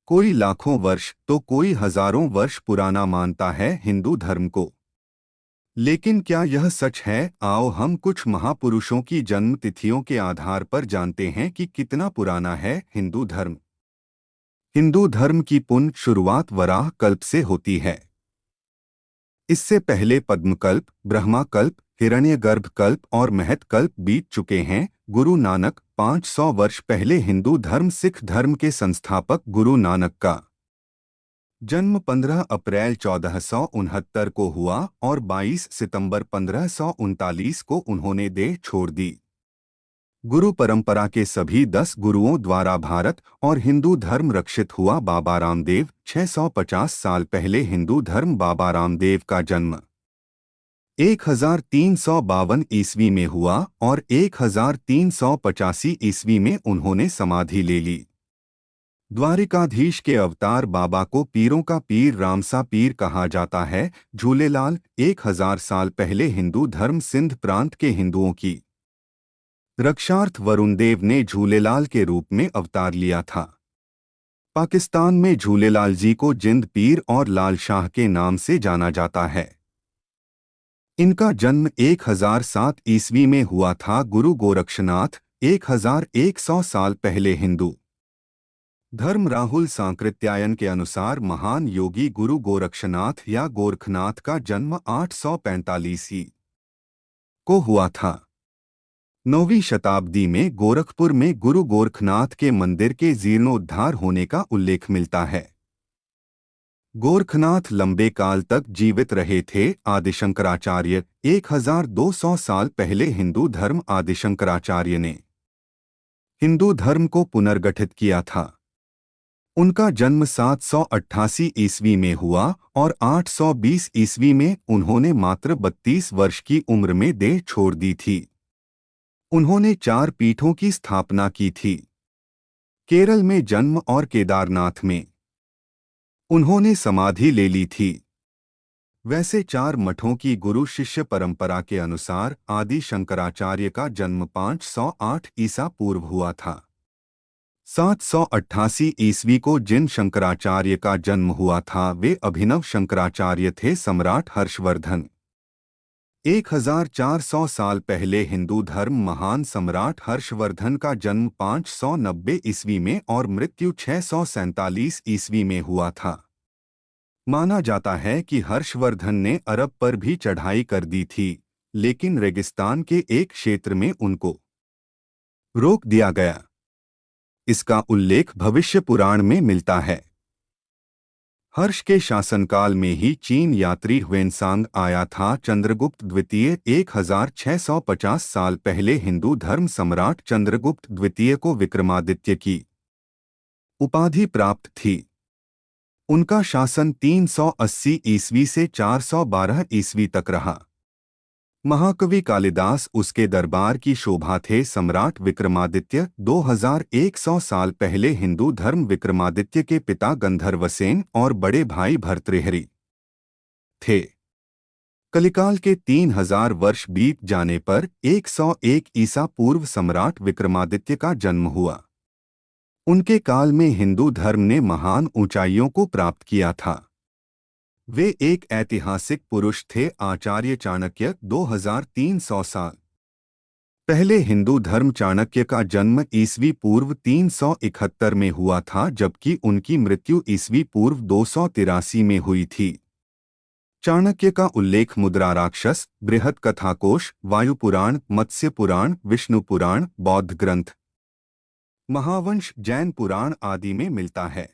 कोई लाखों वर्ष तो कोई हजारों वर्ष पुराना मानता है हिंदू धर्म को। लेकिन क्या यह सच है? आओ हम कुछ महापुरुषों की जन्म तिथियों के आधार पर जानते हैं कि कितना पुराना है हिंदू धर्म। हिंदू धर्म की पुण्य शुरुआत वराह कल्प से होती है। इससे पहले पद्मकल्प, ब्रह्माकल्प, हिरण्यगर्भ कल्प और महत कल्प बीत चुके हैं। गुरु नानक 500 वर्ष पहले हिंदू धर्म सिख धर्म के संस्थापक गुरु नानक का जन्म 15 अप्रैल 1469 को हुआ और 22 सितंबर 1539 को उन्होंने देह छोड़ दी। गुरु परंपरा के सभी 10 गुरुओं द्वारा भारत और हिंदू धर्म रक्षित हुआ। बाबा रामदेव 650 साल पहले हिंदू धर्म। बाबा रामदेव का जन्म 1352 ईस्वी में हुआ और 1385 ईस्वी में उन्होंने समाधि ले ली। द्वारिकाधीश के अवतार बाबा को पीरों का पीर रामसा पीर कहा जाता है। झूलेलाल 1000 साल पहले हिंदू धर्म सिंध प्रांत के हिंदुओं की रक्षार्थ वरुणदेव ने झूलेलाल के रूप में अवतार लिया था। पाकिस्तान में झूलेलाल जी को जिंद पीर और लाल शाह के नाम से जाना जाता है। इनका जन्म 1007 ईस्वी में हुआ था। गुरु गोरक्षनाथ 1100 साल पहले हिंदू धर्म राहुल सांकृत्यायन के अनुसार महान योगी गुरु गोरक्षनाथ या गोरखनाथ का जन्म 845 को हुआ था। 9वीं शताब्दी में गोरखपुर में गुरु गोरखनाथ के मंदिर के जीर्णोद्धार होने का उल्लेख मिलता है। गोरखनाथ लंबे काल तक जीवित रहे थे। आदिशंकराचार्य 1200 साल पहले हिंदू धर्म। आदिशंकराचार्य ने हिंदू धर्म को पुनर्गठित किया था। उनका जन्म 788 ईस्वी में हुआ और 820 ईस्वी में उन्होंने मात्र 32 वर्ष की उम्र में देह छोड़ दी थी। उन्होंने 4 पीठों की स्थापना की थी। केरल में जन्म और केदारनाथ में उन्होंने समाधि ले ली थी। वैसे 4 मठों की गुरु शिष्य परंपरा के अनुसार आदि शंकराचार्य का जन्म 508 ईसा पूर्व हुआ था। 788 ईस्वी को जिन शंकराचार्य का जन्म हुआ था वे अभिनव शंकराचार्य थे। सम्राट हर्षवर्धन 1400 साल पहले हिंदू धर्म। महान सम्राट हर्षवर्धन का जन्म 590 ईस्वी में और मृत्यु 647 ईस्वी में हुआ था। माना जाता है कि हर्षवर्धन ने अरब पर भी चढ़ाई कर दी थी, लेकिन रेगिस्तान के एक क्षेत्र में उनको रोक दिया गया। इसका उल्लेख भविष्य पुराण में मिलता है। हर्ष के शासनकाल में ही चीन यात्री ह्वेनसांग आया था। चंद्रगुप्त द्वितीय 1650 साल पहले हिंदू धर्म सम्राट चंद्रगुप्त द्वितीय को विक्रमादित्य की उपाधि प्राप्त थी। उनका शासन 380 ईस्वी से 412 ईस्वी तक रहा। महाकवि कालिदास उसके दरबार की शोभा थे। सम्राट विक्रमादित्य 2100 साल पहले हिंदू धर्म। विक्रमादित्य के पिता गंधर्वसेन और बड़े भाई भर्तृहरि थे। कलिकाल के 3000 वर्ष बीत जाने पर 101 ईसा पूर्व सम्राट विक्रमादित्य का जन्म हुआ। उनके काल में हिंदू धर्म ने महान ऊंचाइयों को प्राप्त किया था। वे एक ऐतिहासिक पुरुष थे। आचार्य चाणक्य 2300 साल पहले हिंदू धर्म। चाणक्य का जन्म ईस्वी पूर्व 371 में हुआ था, जबकि उनकी मृत्यु ईस्वी पूर्व 283 में हुई थी। चाणक्य का उल्लेख मुद्रा राक्षस, बृहत कथाकोश, वायु पुराण, मत्स्य पुराण, विष्णु पुराण, बौद्ध ग्रंथ, महावंश, जैन पुराण आदि में मिलता है।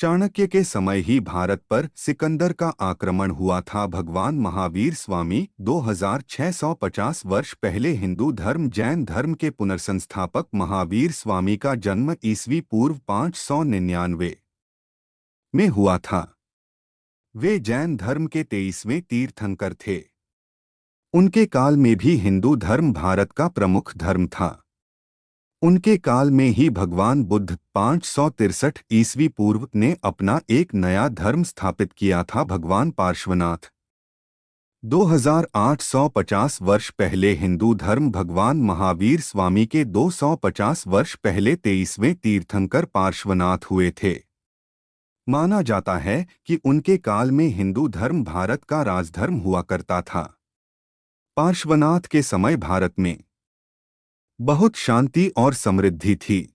चाणक्य के समय ही भारत पर सिकंदर का आक्रमण हुआ था। भगवान महावीर स्वामी 2650 वर्ष पहले हिंदू धर्म जैन धर्म के पुनर्संस्थापक महावीर स्वामी का जन्म ईस्वी पूर्व 599 में हुआ था। वे जैन धर्म के 23वें तीर्थंकर थे। उनके काल में भी हिंदू धर्म भारत का प्रमुख धर्म था। उनके काल में ही भगवान बुद्ध 563 ईस्वी पूर्व ने अपना एक नया धर्म स्थापित किया था। भगवान पार्श्वनाथ 2850 वर्ष पहले हिंदू धर्म भगवान महावीर स्वामी के 250 वर्ष पहले 23वें तीर्थंकर पार्श्वनाथ हुए थे। माना जाता है कि उनके काल में हिंदू धर्म भारत का राजधर्म हुआ करता था। पार्श्वनाथ के समय भारत में बहुत शांति और समृद्धि थी।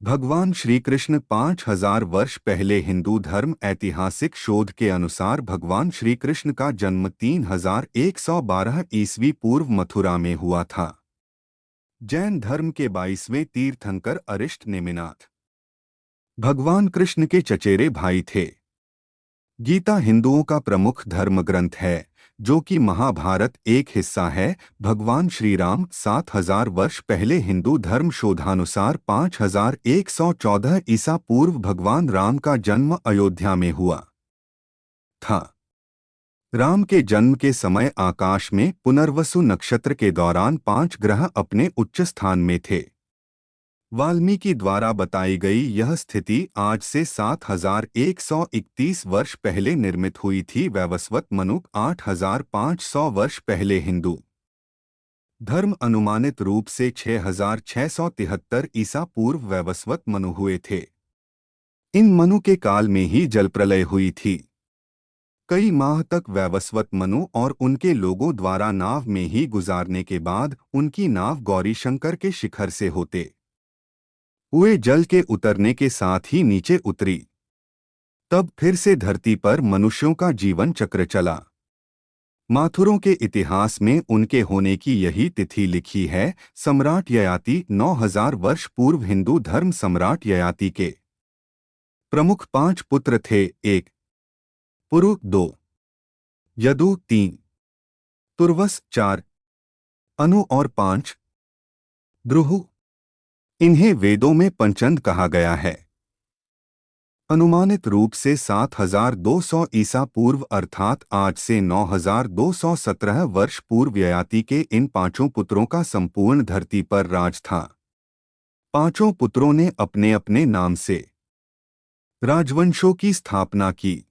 भगवान श्री कृष्ण 5000 वर्ष पहले हिंदू धर्म ऐतिहासिक शोध के अनुसार भगवान श्री कृष्ण का जन्म 3112 ईस्वी पूर्व मथुरा में हुआ था। जैन धर्म के 22वें तीर्थंकर अरिष्ट नेमिनाथ भगवान कृष्ण के चचेरे भाई थे। गीता हिंदुओं का प्रमुख धर्म ग्रंथ है, जो कि महाभारत एक हिस्सा है। भगवान श्री राम 7000 वर्ष पहले हिंदू धर्म शोधानुसार 5114 ईसा पूर्व भगवान राम का जन्म अयोध्या में हुआ था। राम के जन्म के समय आकाश में पुनर्वसु नक्षत्र के दौरान 5 ग्रह अपने उच्च स्थान में थे। वाल्मीकि द्वारा बताई गई यह स्थिति आज से 7131 वर्ष पहले निर्मित हुई थी। वैवस्वत मनु 8500 वर्ष पहले हिंदू धर्म अनुमानित रूप से 6673 ईसा पूर्व वैवस्वत मनु हुए थे। इन मनु के काल में ही जल प्रलय हुई थी। कई माह तक वैवस्वत मनु और उनके लोगों द्वारा नाव में ही गुजारने के बाद उनकी नाव गौरीशंकर के शिखर से होते हुए जल के उतरने के साथ ही नीचे उतरी। तब फिर से धरती पर मनुष्यों का जीवन चक्र चला। माथुरों के इतिहास में उनके होने की यही तिथि लिखी है। सम्राट ययाति 9000 वर्ष पूर्व हिंदू धर्म सम्राट ययाति के प्रमुख 5 पुत्र थे। 1 पुरु, 2 यदु, 3 तुर्वस, 4 अनु और 5 द्रुहु। इन्हें वेदों में पंचंद कहा गया है। अनुमानित रूप से 7200 ईसा पूर्व अर्थात आज से 9217 वर्ष पूर्व ययाति के इन 5 पुत्रों का संपूर्ण धरती पर राज था। 5 पुत्रों ने अपने अपने नाम से राजवंशों की स्थापना की।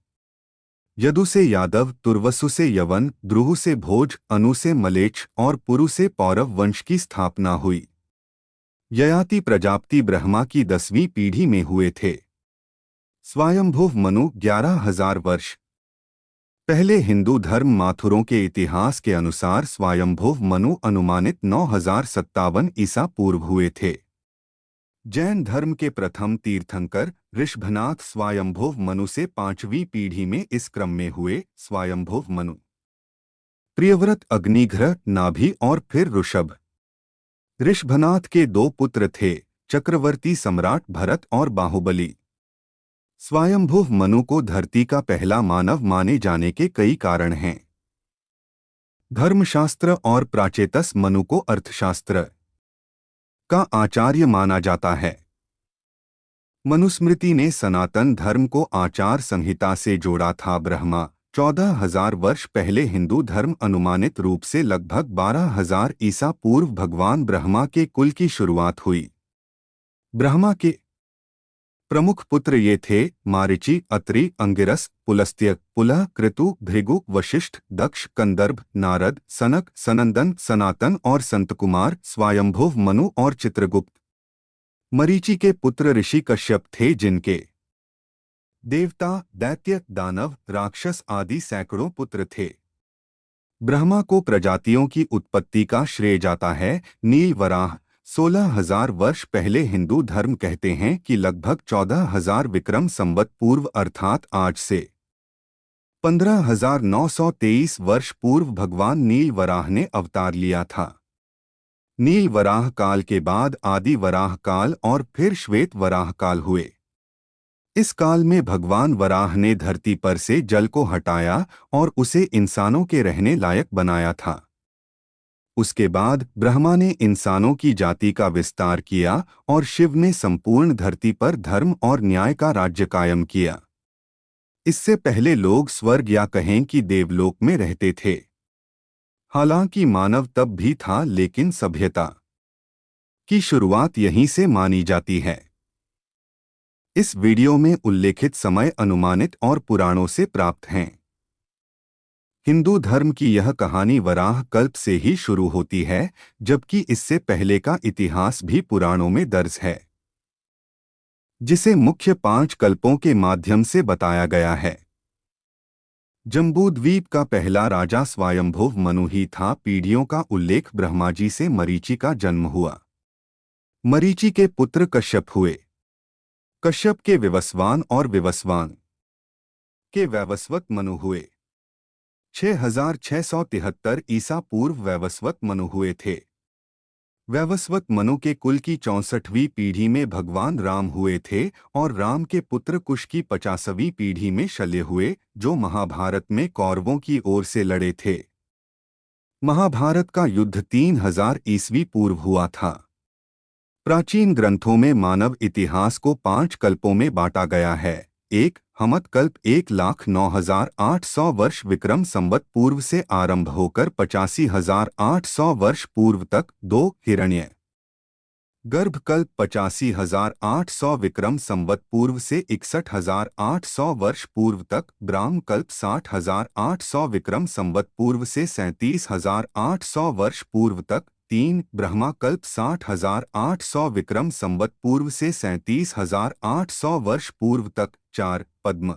यदु से यादव, तुर्वसु से यवन, द्रुहु से भोज, अनु से मलेच्छ और पुरु से पौरव वंश की स्थापना हुई। ययाति प्रजापति ब्रह्मा की 10वीं पीढ़ी में हुए थे। स्वयंभुव मनु 11000 वर्ष पहले हिंदू धर्म माथुरों के इतिहास के अनुसार स्वयंभुव मनु अनुमानित 9057 ईसा पूर्व हुए थे। जैन धर्म के प्रथम तीर्थंकर ऋषभनाथ स्वयंभुव मनु से 5वीं पीढ़ी में इस क्रम में हुए। स्वयंभुव मनु प्रियव्रत, अग्निघ्र, नाभि और फिर ऋषभ। ऋषभनाथ के 2 पुत्र थे, चक्रवर्ती सम्राट भरत और बाहुबली। स्वयंभुव मनु को धरती का पहला मानव माने जाने के कई कारण हैं। धर्मशास्त्र और प्राचेतस मनु को अर्थशास्त्र का आचार्य माना जाता है। मनुस्मृति ने सनातन धर्म को आचार संहिता से जोड़ा था। ब्रह्मा 14000 वर्ष पहले हिंदू धर्म अनुमानित रूप से लगभग 12000 ईसा पूर्व भगवान ब्रह्मा के कुल की शुरुआत हुई। ब्रह्मा के प्रमुख पुत्र ये थे: मारीचि, अत्रि, अंगिरस, पुलस्त्य, पुलह, कृतु, भृगु, वशिष्ठ, दक्ष, कंदर्भ, नारद, सनक, सनंदन, सनातन और संतकुमार, स्वयंभुव मनु और चित्रगुप्त। मरीचि के पुत्र ऋषि कश्यप थे, जिनके देवता, दैत्य, दानव, राक्षस आदि सैकड़ों पुत्र थे। ब्रह्मा को प्रजातियों की उत्पत्ति का श्रेय जाता है। नील वराह 16000 वर्ष पहले हिंदू धर्म कहते हैं कि लगभग 14000 विक्रम संवत पूर्व अर्थात आज से 15923 वर्ष पूर्व भगवान नील वराह ने अवतार लिया था। नील वराह काल के बाद आदि वराह काल और फिर श्वेत वराह काल हुए। इस काल में भगवान वराह ने धरती पर से जल को हटाया और उसे इंसानों के रहने लायक बनाया था। उसके बाद ब्रह्मा ने इंसानों की जाति का विस्तार किया और शिव ने संपूर्ण धरती पर धर्म और न्याय का राज्य कायम किया। इससे पहले लोग स्वर्ग या कहें कि देवलोक में रहते थे। हालांकि मानव तब भी था, लेकिन सभ्यता की शुरुआत यहीं से मानी जाती है। इस वीडियो में उल्लेखित समय अनुमानित और पुराणों से प्राप्त हैं। हिंदू धर्म की यह कहानी वराह कल्प से ही शुरू होती है, जबकि इससे पहले का इतिहास भी पुराणों में दर्ज है, जिसे मुख्य 5 कल्पों के माध्यम से बताया गया है। जम्बूद्वीप का पहला राजा स्वयंभुव मनु ही था। पीढ़ियों का उल्लेख ब्रह्मा जी से मरीचि का जन्म हुआ। मरीचि के पुत्र कश्यप हुए। कश्यप के विवस्वान और विवस्वान के वैवस्वत मनु हुए। 6673 ईसा पूर्व वैवस्वत मनु हुए थे। वैवस्वत मनु के कुल की 64वीं पीढ़ी में भगवान राम हुए थे और राम के पुत्र कुश की 50वीं पीढ़ी में शल्य हुए, जो महाभारत में कौरवों की ओर से लड़े थे। महाभारत का युद्ध 3000 ईस्वी पूर्व हुआ था। प्राचीन ग्रंथों में मानव इतिहास को 5 कल्पों में बांटा गया है। 1. हमत कल्प 1,09,800 वर्ष विक्रम संवत पूर्व से आरंभ होकर 85,800 वर्ष पूर्व तक। 2. हिरण्य गर्भकल्प 85,800 विक्रम संवत पूर्व से 61,800 वर्ष पूर्व तक। ब्राह्मकल्प 60,800 विक्रम संवत पूर्व से 37,800 वर्ष पूर्व तक। 3. ब्रह्माकल्प 60,800 विक्रम संवत पूर्व से 37,800 वर्ष पूर्व तक। 4. पद्म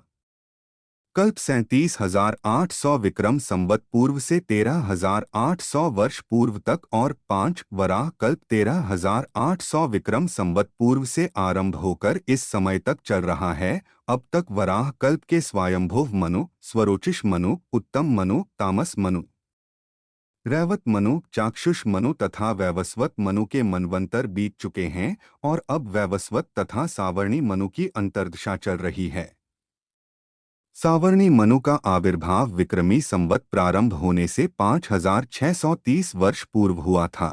कल्प 37,800 विक्रम संवत पूर्व से 13,800 वर्ष पूर्व तक और 5. वराह कल्प 13,800 विक्रम संवत पूर्व से आरंभ होकर इस समय तक चल रहा है। अब तक वराह कल्प के स्वयंभुव मनु, स्वरोचिष मनु, उत्तम मनु, तामस मनु, रैवत मनु, चाक्षुष मनु तथा वैवस्वत मनु के मनवंतर बीत चुके हैं और अब वैवस्वत तथा सावर्णी मनु की अंतर्दशा चल रही है। सावर्णी मनु का आविर्भाव विक्रमी संवत प्रारंभ होने से 5630 वर्ष पूर्व हुआ था।